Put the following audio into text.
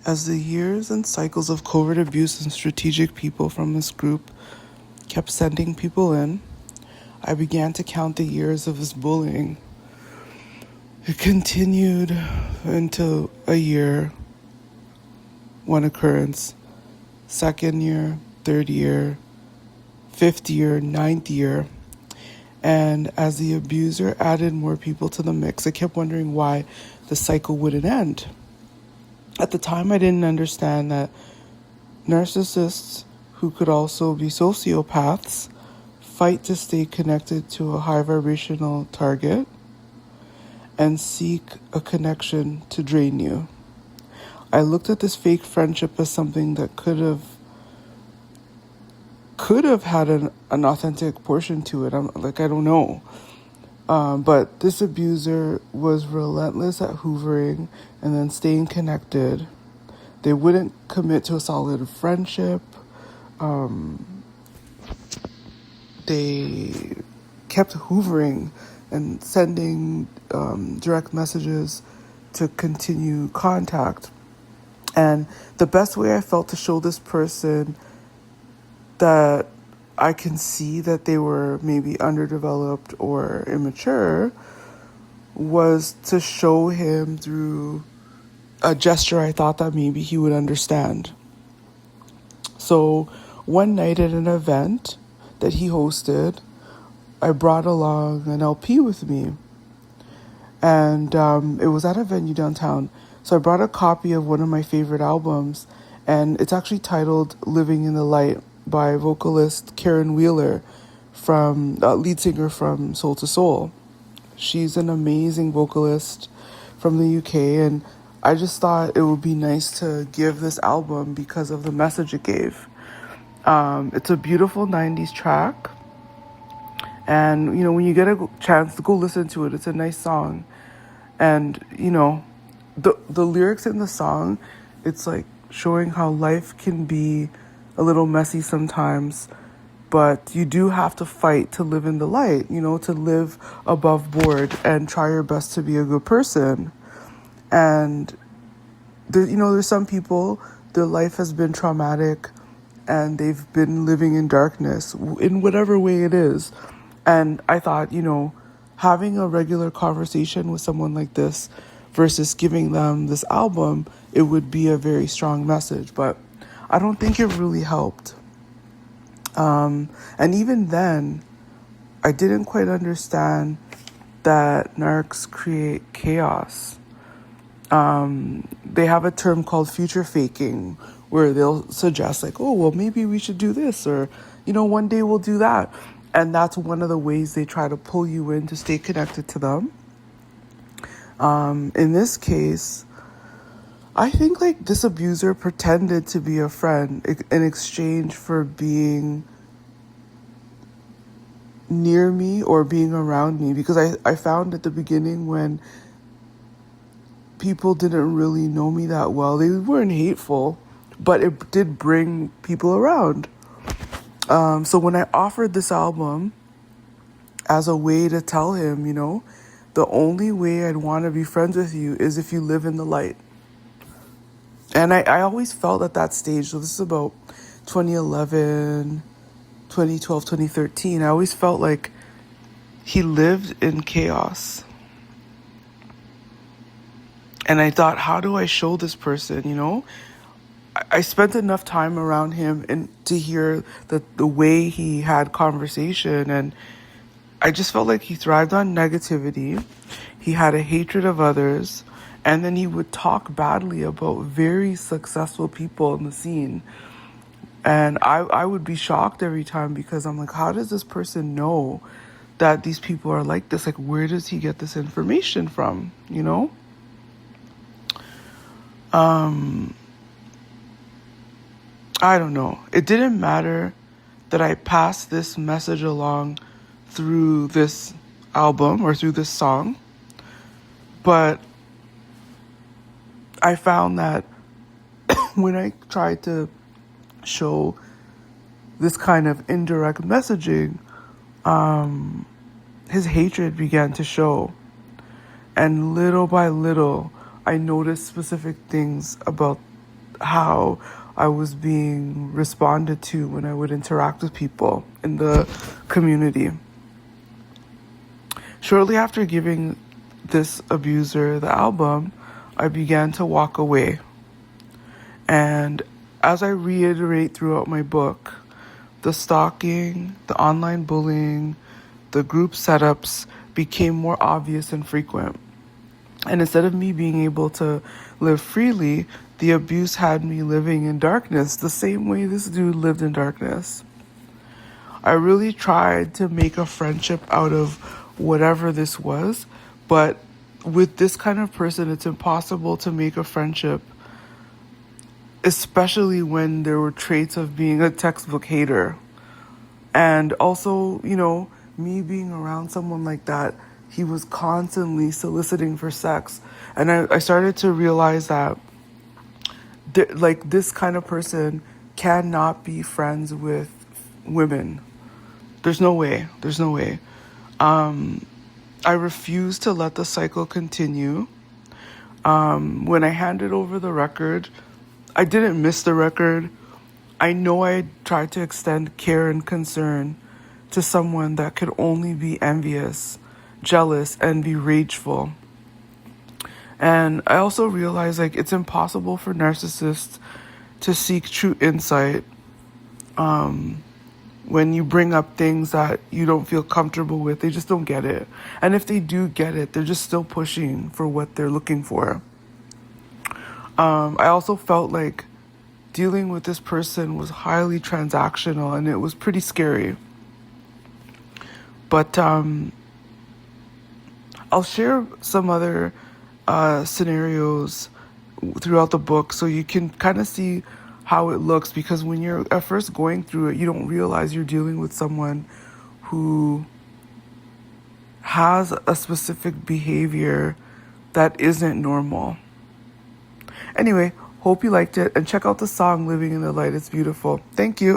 As the years and cycles of covert abuse and strategic people from this group kept sending people in, I began to count the years of his bullying. It continued into a year, one occurrence, second year, third year, fifth year, ninth year. And as the abuser added more people to the mix, I kept wondering why the cycle wouldn't end. At the time, I didn't understand that narcissists, who could also be sociopaths, fight to stay connected to a high vibrational target and seek a connection to drain you. I looked at this fake friendship as something that could have had an authentic portion to it. I don't know. But this abuser was relentless at hoovering and then staying connected. They wouldn't commit to a solid friendship. They kept hoovering and sending direct messages to continue contact. And the best way I felt to show this person that I can see that they were maybe underdeveloped or immature was to show him through a gesture I thought that maybe he would understand. So one night at an event that he hosted, I brought along an LP with me. And it was at a venue downtown. So I brought a copy of one of my favorite albums, and it's actually titled Living in the Light by vocalist Caron Wheeler, from lead singer from Soul to Soul. She's an amazing vocalist from the UK, and I just thought it would be nice to give this album because of the message it gave. It's a beautiful 90s track, and when you get a chance to go listen to it, it's a nice song. And the lyrics in the song, it's like showing how life can be a little messy sometimes, but you do have to fight to live in the light, to live above board and try your best to be a good person. And there's some people, their life has been traumatic and they've been living in darkness in whatever way it is. And I thought, having a regular conversation with someone like this versus giving them this album, it would be a very strong message. But I don't think it really helped. And even then, I didn't quite understand that narcs create chaos. They have a term called future faking, where they'll suggest like, oh, well, maybe we should do this, or, one day we'll do that. And that's one of the ways they try to pull you in to stay connected to them. In this case, I think this abuser pretended to be a friend in exchange for being near me or being around me, because I found at the beginning when people didn't really know me that well, they weren't hateful, but it did bring people around. So when I offered this album as a way to tell him, the only way I'd want to be friends with you is if you live in the light. And I always felt at that stage, so this is about 2011, 2012, 2013, I always felt like he lived in chaos. And I thought, how do I show this person, I spent enough time around him and to hear the way he had conversation, and I just felt like he thrived on negativity. He had a hatred of others, and then he would talk badly about very successful people in the scene. And I would be shocked every time, because I'm like, how does this person know that these people are like this? Like, where does he get this information from, I don't know. It didn't matter that I passed this message along through this album or through this song, but I found that when I tried to show this kind of indirect messaging, his hatred began to show. And little by little, I noticed specific things about how I was being responded to when I would interact with people in the community. Shortly after giving this abuser the album, I began to walk away. And as I reiterate throughout my book, the stalking, the online bullying, the group setups became more obvious and frequent. And instead of me being able to live freely, the abuse had me living in darkness, the same way this dude lived in darkness. I really tried to make a friendship out of whatever this was, but with this kind of person, it's impossible to make a friendship, especially when there were traits of being a textbook hater. And also, me being around someone like that, he was constantly soliciting for sex. And I started to realize that this kind of person cannot be friends with women. There's no way. I refused to let the cycle continue. When I handed over the record, I didn't miss the record. I know I tried to extend care and concern to someone that could only be envious, jealous, and be rageful. And I also realized it's impossible for narcissists to seek true insight when you bring up things that you don't feel comfortable with. They just don't get it. And if they do get it, they're just still pushing for what they're looking for. I also felt like dealing with this person was highly transactional, and it was pretty scary. But I'll share some other scenarios throughout the book so you can kind of see how it looks, because when you're at first going through it, you don't realize you're dealing with someone who has a specific behavior that isn't normal. Anyway, hope you liked it, and check out the song Living in the Light. It's beautiful. Thank you.